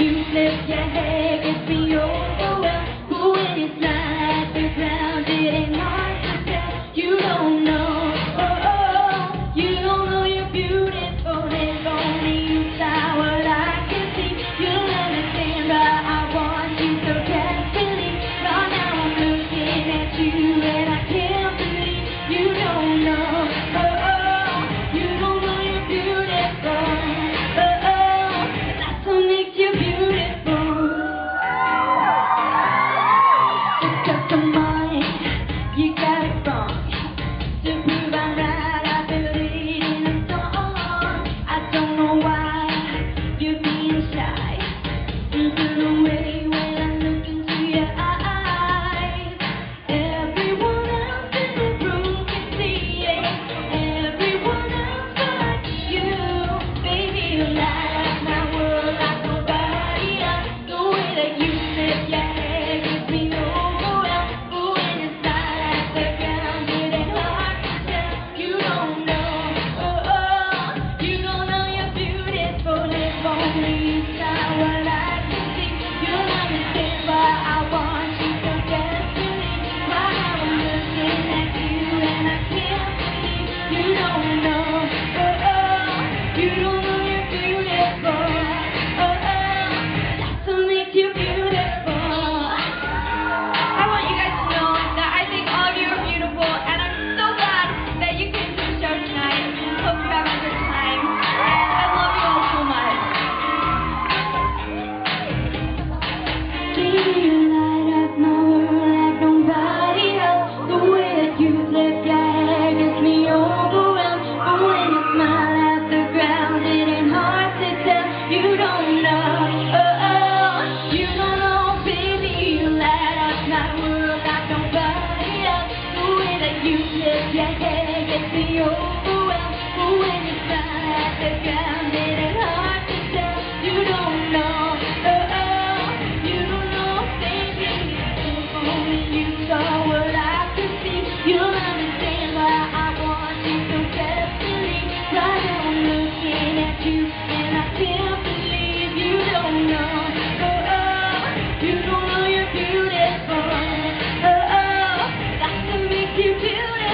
you flip your hair, gets me overwhelmed. But when you slide at the ground, it ain't hard to tell. You don't know, you don't know you're beautiful. There's only you saw what I can see. You'll understand, but I want you so desperately. Right now I'm looking at you and I can't believe you don't know, you don't know you're beautiful. That's what makes you beautiful. It's just a mind, you got it wrong. To prove I'm right, I believe in a song. I don't know why you're being shy. Into the way when I look into your eyes. Everyone else in the room can see it. Everyone else but you. Baby, you light up my world like nobody else. The way that you flip your hair gets me overwhelmed. But when you slide at the ground, it ain't hard to tell. You don't know, you don't know you're beautiful. If only you saw what I can see. You'll understand why I want you so desperately. Right now I'm looking at you and I can't believe you don't know, you don't know you're beautiful. That's what makes you beautiful. I want you guys to know that I think all of you are beautiful, and I'm so glad that you came to the show tonight. Hope you have a good time, and I love you all so much. Baby, you light up my world like nobody else. The way that you flip your hair gets me overwhelmed. But when you smile at the ground, it ain't hard to tell. You don't know, you don't know, baby. You light up my world like nobody else. The way that you flip your hair gets me overwhelmed. But when you smile at the ground, it ain't hard to tell. You don't know, you don't know, baby. If only you saw what I could see, you'll understand why I want you so desperately. Right now I'm looking at you and I can't believe you don't know, you don't know you're beautiful. That's what makes you beautiful.